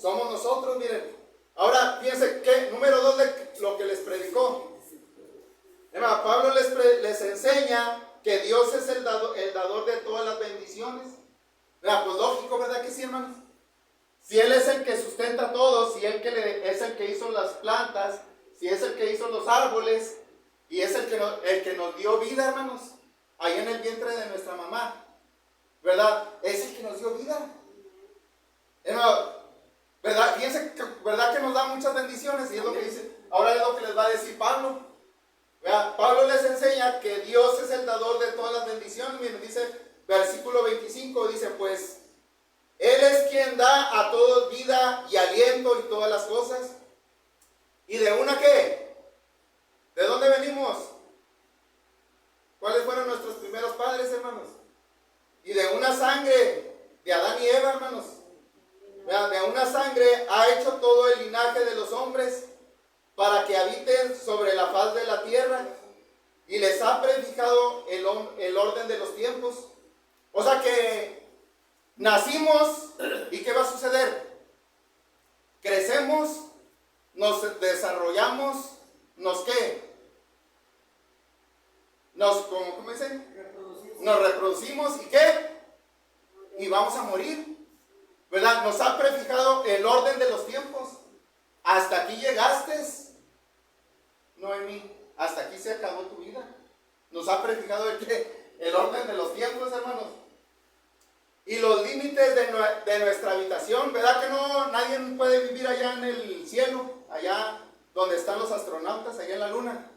[SPEAKER 1] Somos nosotros, miren. Ahora, fíjense que, número 2 de lo que les predicó. Hermano, Pablo les enseña que Dios es el dador de todas las bendiciones. Pues lógico, ¿verdad que sí, hermanos? Si Él es el que sustenta todo, si Él es el que hizo las plantas, si es el que hizo los árboles, y es el que nos dio vida, hermanos, ahí en el vientre de nuestra mamá, ¿verdad? Es el que nos dio vida. Hermano, ¿verdad? Fíjense, ¿verdad que nos da muchas bendiciones? Y es lo que dice, ahora es lo que les va a decir Pablo. ¿Verdad? Pablo les enseña que Dios es el dador de todas las bendiciones. Miren, dice, versículo 25, dice, pues, Él es quien da a todos vida y aliento y todas las cosas. ¿Y de una qué? ¿De dónde venimos? ¿Cuáles fueron nuestros primeros padres, hermanos? Y de una sangre de Adán y Eva, hermanos. De una sangre ha hecho todo el linaje de los hombres para que habiten sobre la faz de la tierra, y les ha prefijado el orden de los tiempos. O sea que nacimos, ¿y qué va a suceder? Crecemos, nos desarrollamos, ¿nos qué? ¿Cómo dicen? Nos reproducimos, ¿y qué? Y vamos a morir, ¿verdad? Nos ha prefijado el orden de los tiempos. Hasta aquí llegaste, Noemí, hasta aquí se acabó tu vida. Nos ha prefijado el orden de los tiempos, hermanos. Y los límites de nuestra habitación, ¿verdad que no? Nadie puede vivir allá en el cielo, allá donde están los astronautas, allá en la luna.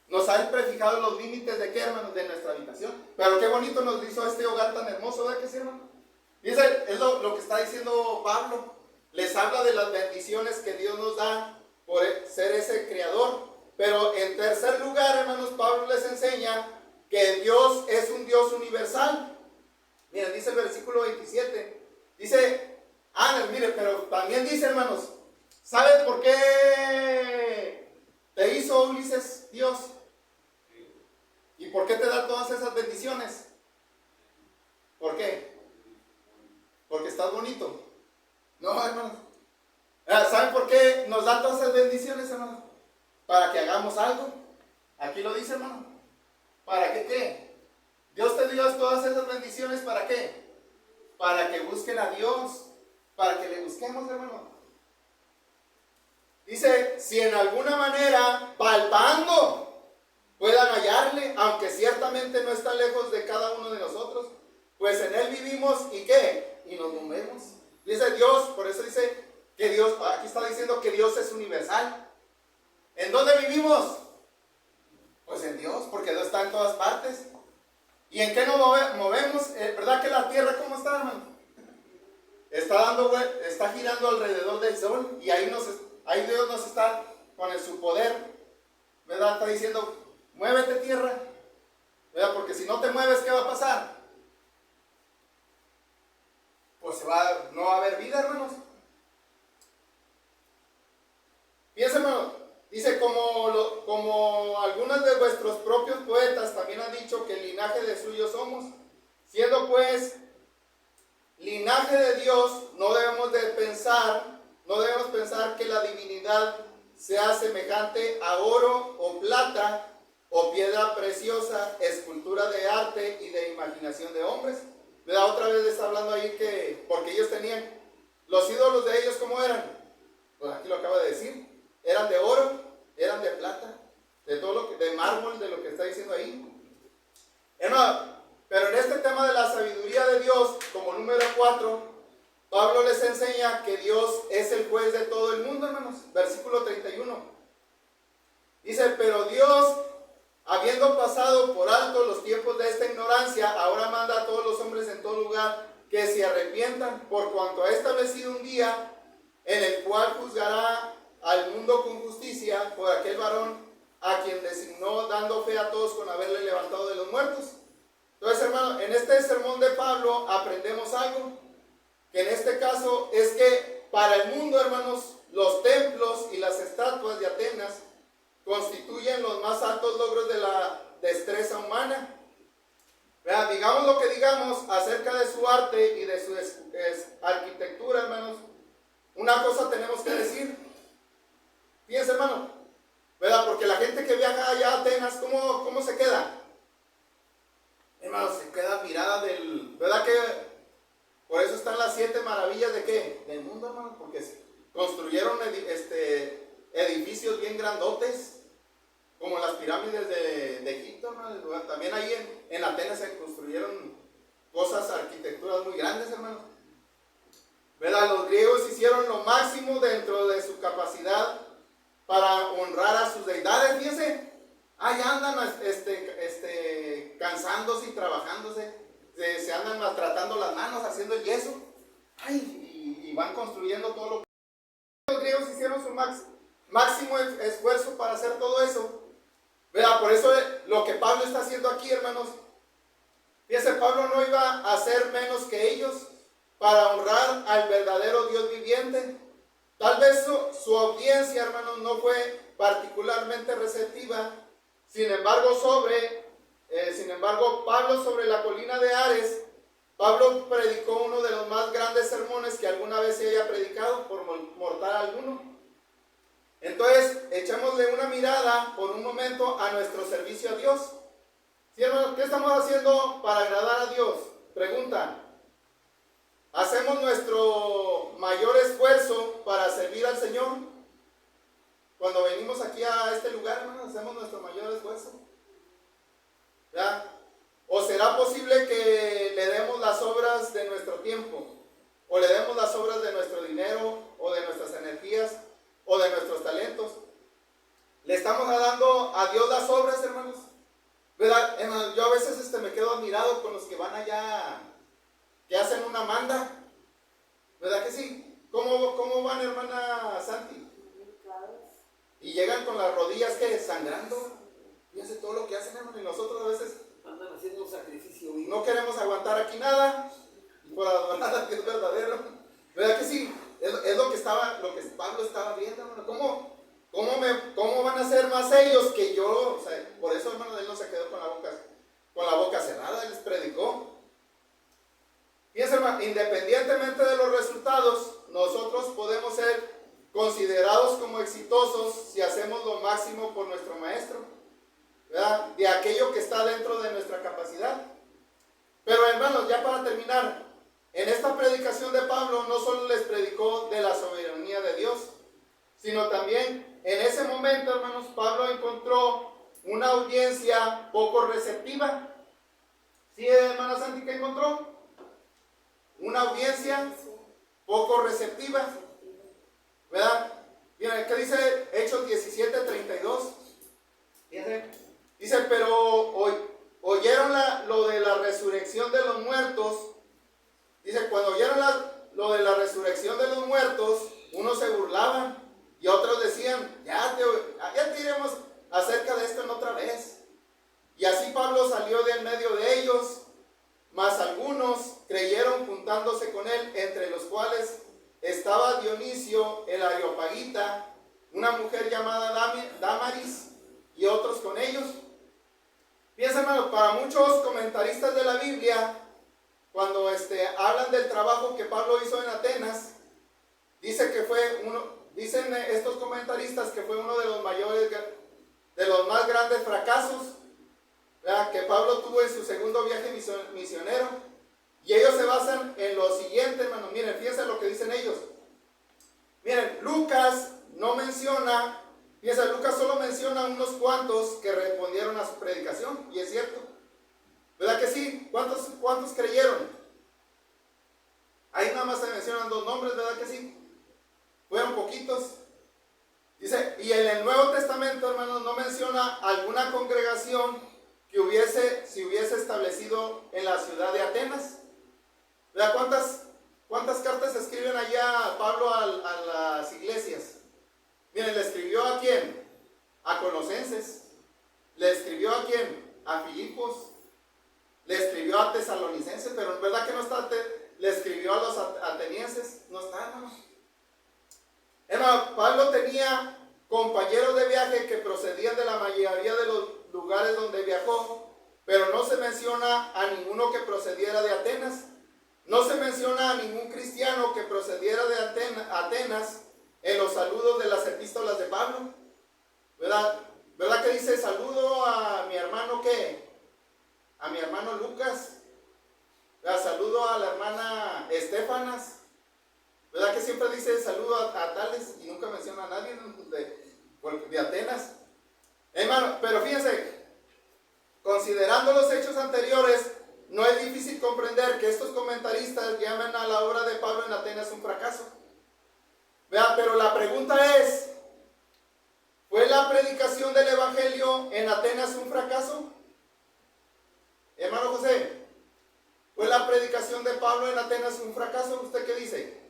[SPEAKER 1] Nos ha prefijado los límites de qué, hermanos, de nuestra habitación. Pero qué bonito nos hizo este hogar tan hermoso, ¿verdad que sí, hermano? Dice, es lo que está diciendo Pablo. Les habla de las bendiciones que Dios nos da por ser ese creador. Pero en tercer lugar, hermanos, Pablo les enseña que Dios es un Dios universal. Miren, dice el versículo 27. Dice, mire, pero también dice, hermanos, ¿sabes por qué te hizo, Ulises, Dios? ¿Y por qué te da todas esas bendiciones? ¿Por qué? Porque estás bonito. No, hermanos. ¿Saben por qué nos da todas esas bendiciones, hermanos? Para que hagamos algo. Aquí lo dice, hermano. ¿Para qué qué? Dios te dio todas esas bendiciones, ¿para qué? Para que busquen a Dios. Para que le busquemos, hermano. Dice, si en alguna manera, palpando, puedan hallarle, aunque ciertamente no está lejos de cada uno de nosotros, pues en Él vivimos, ¿y qué? Y nos movemos. Dice Dios, por eso dice que Dios, aquí está diciendo que Dios es universal. ¿En dónde vivimos? Pues en Dios, porque Dios está en todas partes. ¿Y en qué nos movemos? ¿Verdad que la tierra cómo está, hermano? Está girando alrededor del sol, y ahí Dios nos está con su poder, ¿verdad? Está diciendo, muévete, tierra, ¿verdad? Porque si no te mueves, ¿qué va a pasar? Pues no va a haber vida, hermanos. Fíjense, hermano, dice, como algunos de vuestros propios poetas también han dicho que el linaje de suyo somos, siendo pues linaje de Dios, no debemos pensar que la divinidad sea semejante a oro o plata o piedra preciosa, escultura de arte y de imaginación de hombres. ¿Verdad? Otra vez está hablando ahí que, porque ellos tenían, los ídolos de ellos, ¿cómo eran? Pues aquí lo acaba de decir, eran de oro, eran de plata, de mármol, de lo que está diciendo ahí. Hermano, pero en este tema de la sabiduría de Dios, como número 4, Pablo les enseña que Dios es el juez de todo el mundo, hermanos. Versículo 31. Dice, pero Dios, habiendo pasado por alto los tiempos de esta ignorancia, ahora manda a todos los hombres en todo lugar que se arrepientan, por cuanto ha establecido un día en el cual juzgará al mundo con justicia por aquel varón a quien designó, dando fe a todos con haberle levantado de los muertos. Entonces, hermano, en este sermón de Pablo aprendemos algo, que en este caso es que para el mundo, hermanos, los templos y las estatuas de Atenas constituyen los más altos logros de la destreza humana. Vean, digamos lo que digamos acerca de su arte y de su arquitectura, hermanos, una cosa tenemos que decir. Fíjense, hermano, ¿verdad? Porque la gente que viaja allá a Atenas, ¿cómo se queda? Hermano, se queda mirada ¿verdad que por eso están las 7 maravillas de qué? Del mundo, hermano, porque construyeron edificios bien grandotes, como las pirámides de Egipto, hermano. También ahí en Atenas se construyeron arquitecturas muy grandes, hermano. ¿Verdad? Los griegos hicieron lo máximo dentro de su capacidad para honrar a sus deidades. Fíjense, ahí andan cansándose y trabajándose, se andan maltratando las manos haciendo el yeso, y van construyendo todo lo que los griegos hicieron su máximo esfuerzo para hacer todo eso. ¿Verdad? Por eso lo que Pablo está haciendo aquí, hermanos, fíjense, Pablo no iba a ser menos que ellos para honrar al verdadero Dios viviente. Tal vez su audiencia, hermanos, no fue particularmente receptiva. Sin embargo, Pablo sobre la colina de Ares, Pablo predicó uno de los más grandes sermones que alguna vez se haya predicado por mortal alguno. Entonces, echémosle una mirada por un momento a nuestro servicio a Dios. ¿Sí, hermano? ¿Qué estamos haciendo para agradar a Dios? Pregunta. ¿Hacemos nuestro mayor esfuerzo para servir al Señor? Cuando venimos aquí a este lugar, hermano, hacemos nuestro mayor esfuerzo. ¿Ya? ¿O será posible que le demos las obras de nuestro tiempo? ¿O le demos las obras de nuestro dinero? ¿O de nuestras energías? ¿O de nuestros talentos? ¿Le estamos dando a Dios las obras, hermanos? ¿Verdad? Hermanos, yo a veces me quedo admirado con los que van allá, que hacen una manda. ¿Verdad que sí? ¿Cómo van, hermana Santi? Y llegan con las rodillas, ¿qué? Sangrando. Fíjense todo lo que hacen, hermano. Y nosotros a veces
[SPEAKER 3] andan haciendo un sacrificio.
[SPEAKER 1] No queremos aguantar aquí nada por adorar a Dios verdadero. ¿Verdad que sí? Es lo que Pablo estaba viendo, hermano. ¿Cómo van a ser más ellos que yo? O sea, por eso, hermano, él no se quedó con la boca cerrada, él les predicó. Fíjense, hermano, independientemente de los resultados, nosotros podemos ser considerados como exitosos si hacemos lo máximo por nuestro maestro, ¿verdad? De aquello que está dentro de nuestra capacidad. Pero, hermanos, ya para terminar, en esta predicación de Pablo no solo les predicó de la soberanía de Dios, sino también en ese momento, hermanos, Pablo encontró una audiencia poco receptiva. ¿Sí, hermana Santi, qué encontró? Una audiencia poco receptiva, ¿verdad? Miren, ¿qué dice Hechos 17:32? Dice, pero oyeron lo de la resurrección de los muertos. Dice, cuando oyeron lo de la resurrección de los muertos, unos se burlaban y otros decían, ya te diremos acerca de esto en otra vez. Y así Pablo salió de en medio de ellos, mas algunos creyeron juntándose con él, entre los cuales estaba Dionisio el Areopagita, una mujer llamada Damaris, y otros con ellos. Fíjense, hermano, para muchos comentaristas de la Biblia, cuando hablan del trabajo que Pablo hizo en Atenas, dicen estos comentaristas que fue uno de los más grandes fracasos, ¿verdad?, que Pablo tuvo en su segundo viaje misionero. Y ellos se basan en lo siguiente, hermano. Miren, fíjense lo que dicen ellos. Miren, Lucas Lucas solo menciona unos cuantos que respondieron a su predicación, y es cierto. ¿Verdad que sí? ¿Cuántos creyeron? Ahí nada más se mencionan 2 nombres, ¿verdad que sí? Fueron poquitos. Dice, y en el Nuevo Testamento, hermanos, no menciona alguna congregación que se hubiese establecido en la ciudad de Atenas. ¿Verdad? ¿Cuántas cartas escriben allá Pablo a las iglesias? Miren, ¿le escribió a quién? A Colosenses. ¿Le escribió a quién? A Filipos. Le escribió a Tesalonicenses, pero en verdad que no está. Le escribió a los atenienses. No está, hermano. Hermano, Pablo tenía compañeros de viaje que procedían de la mayoría de los lugares donde viajó, pero no se menciona a ninguno que procediera de Atenas. No se menciona a ningún cristiano que procediera de Atenas en los saludos de las epístolas de Pablo. ¿Verdad que dice saludo a mi hermano qué? A mi hermano Lucas. Saludo a la hermana Estefanas. ¿Verdad que siempre dice saludo a tales y nunca menciona a nadie de Atenas? Hermano, pero fíjense, considerando los hechos anteriores, no es difícil comprender que estos comentaristas llaman a la obra de Pablo en Atenas un fracaso. Vean, pero la pregunta es, ¿fue la predicación del Evangelio en Atenas un fracaso? Hermano José, ¿Fue la predicación de Pablo en Atenas un fracaso? ¿Usted qué dice?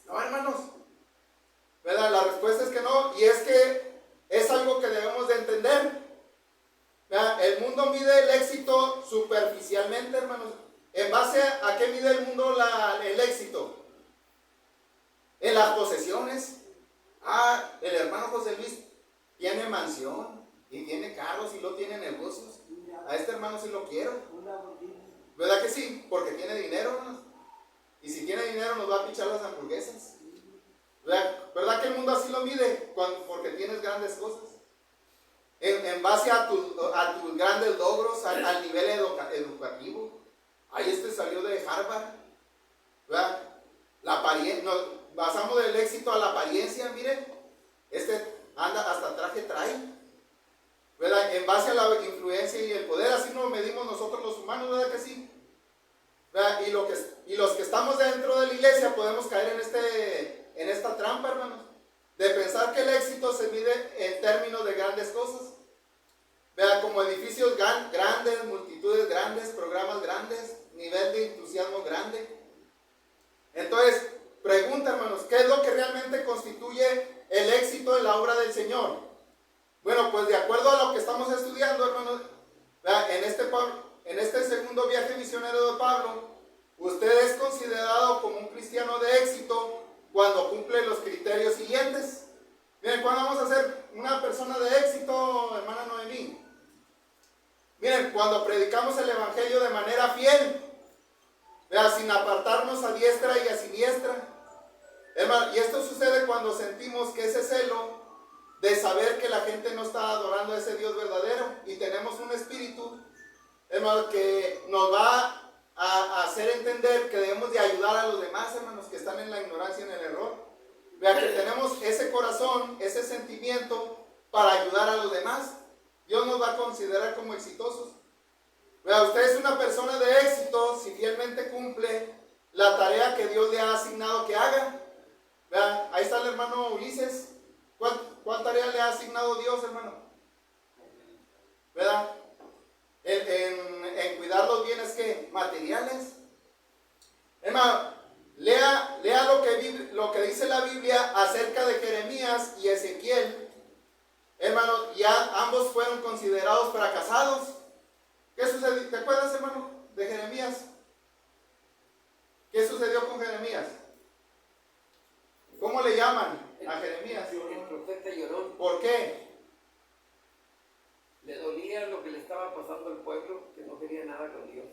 [SPEAKER 1] No, hermanos. ¿Verdad? La respuesta es que no, y es que es algo que debemos de entender. ¿Verdad? El mundo mide el éxito superficialmente, hermanos. ¿En base a qué mide el mundo el éxito? En las posesiones. El hermano José Luis tiene mansión y tiene carros y lo tiene negocios. A este hermano sí lo quiero. ¿Verdad que sí? Porque tiene dinero, hermanos. Y si tiene dinero nos va a pichar las hamburguesas. ¿Verdad que el mundo así lo mide? Porque tienes grandes cosas. En base a tus grandes logros, al nivel educativo. Ahí salió de Harvard. ¿Verdad? Nos basamos el éxito a la apariencia. Miren, anda hasta traje trae. ¿Verdad? En base a la influencia y el poder, así nos medimos nosotros los humanos, ¿verdad que sí? ¿Verdad? Y los que estamos dentro de la iglesia podemos caer en esta trampa, hermanos, de pensar que el éxito se mide en términos de grandes cosas. Vean, como edificios grandes, multitudes grandes, programas grandes, nivel de entusiasmo grande. Entonces, pregunta, hermanos, ¿qué es lo que realmente constituye el éxito en la obra del Señor? Bueno, pues de acuerdo a lo que estamos estudiando, hermanos, vean, en este segundo viaje misionero de Pablo, usted es considerado como un cristiano de éxito cuando cumple los criterios siguientes. Miren, ¿cuándo vamos a ser una persona de éxito, hermana Noemí? Miren, cuando predicamos el evangelio de manera fiel, vea, sin apartarnos a diestra y a siniestra. Hermano, y esto sucede cuando sentimos que ese celo de saber que la gente no está adorando a ese Dios verdadero y tenemos un espíritu, hermano, que nos va a hacer entender que debemos de ayudar a los demás, hermanos, que están en la ignorancia y en el error. Vea que tenemos ese corazón, ese sentimiento para ayudar a los demás. Dios nos va a considerar como exitosos. Vea, usted es una persona de éxito si fielmente cumple la tarea que Dios le ha asignado que haga. Vea, ahí está el hermano Ulises. ¿Cuál tarea le ha asignado Dios, hermano? ¿Verdad? En cuidar los bienes ¿qué? Materiales. Hermano, lea lo que dice la Biblia acerca de Jeremías y Ezequiel. Hermano, ya ambos fueron considerados fracasados. ¿Qué sucedió? ¿Te acuerdas, hermano, de Jeremías? ¿Qué sucedió con Jeremías? ¿Cómo le llaman a Jeremías?
[SPEAKER 3] El profeta llorón.
[SPEAKER 1] ¿Por qué?
[SPEAKER 3] Le dolía lo que le estaba pasando al pueblo, que no quería nada con Dios.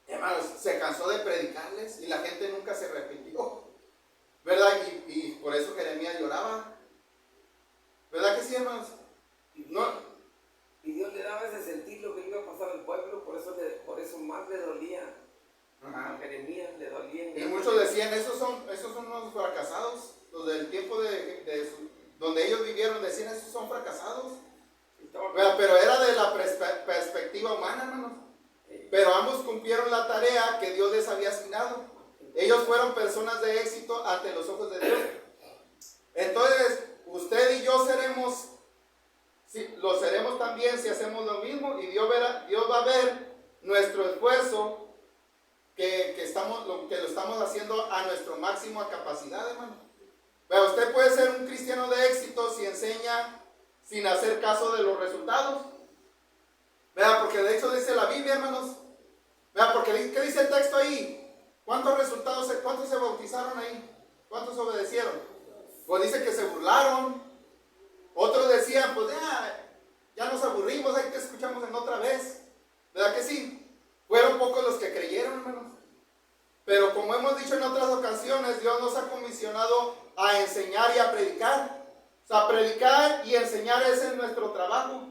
[SPEAKER 1] Hermanos, se cansó de predicarles y la gente nunca se arrepintió, ¿verdad? Y por eso Jeremías lloraba, ¿verdad que sí, hermanos? No.
[SPEAKER 3] Y Dios le daba ese sentir lo que le iba a pasar al pueblo, por eso más le dolía.
[SPEAKER 1] Ajá.
[SPEAKER 3] A Jeremías le dolía.
[SPEAKER 1] Y muchos decían, esos son unos fracasados, los del tiempo donde ellos vivieron, decían, esos son fracasados. Pero era de la perspectiva humana, hermanos. Pero ambos cumplieron la tarea que Dios les había asignado. Ellos fueron personas de éxito ante los ojos de Dios. Entonces, usted y yo lo seremos también si hacemos lo mismo. Y Dios va a ver nuestro esfuerzo que lo estamos haciendo a nuestro máximo a capacidad, hermano. Pero usted puede ser un cristiano de éxito si enseña sin hacer caso de los resultados. Vea, porque de hecho dice la Biblia, hermanos. Vea, porque ¿qué dice el texto ahí? ¿Cuántos se bautizaron ahí? ¿Cuántos obedecieron? Pues dice que se burlaron. Otros decían, pues ya nos aburrimos, hay que escuchamos en otra vez. ¿Verdad que sí? Fueron pocos los que creyeron, hermanos. Pero como hemos dicho en otras ocasiones, Dios nos ha comisionado a enseñar y a predicar. O sea, predicar y enseñar ese es nuestro trabajo.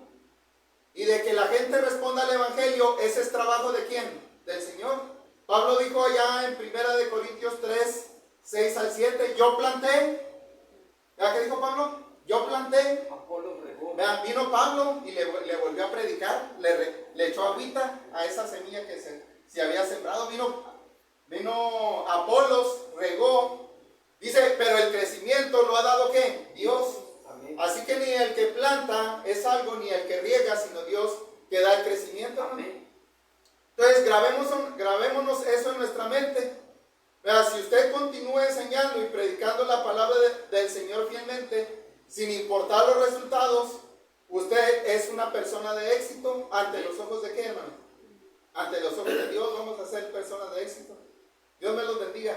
[SPEAKER 1] Y de que la gente responda al evangelio, ese es trabajo ¿de quién? Del Señor. Pablo dijo allá en 1 Corintios 3, 6 al 7, yo planté. ¿Ya qué dijo Pablo? Yo planté.
[SPEAKER 3] Apolo regó.
[SPEAKER 1] Vean, vino Pablo y le volvió a predicar, le echó agüita a esa semilla que se había sembrado. Vino Apolos, regó. Dice, pero el crecimiento lo ha dado ¿qué? Dios.
[SPEAKER 3] Amén.
[SPEAKER 1] Así que ni el que planta es algo, ni el que riega, sino Dios que da el crecimiento.
[SPEAKER 3] Amén.
[SPEAKER 1] Entonces grabemos grabémonos eso en nuestra mente. Vea, si usted continúa enseñando y predicando la palabra del Señor fielmente, sin importar los resultados, usted es una persona de éxito ante los ojos de qué, hermano. Ante los ojos de Dios vamos a ser personas de éxito. Dios me los bendiga.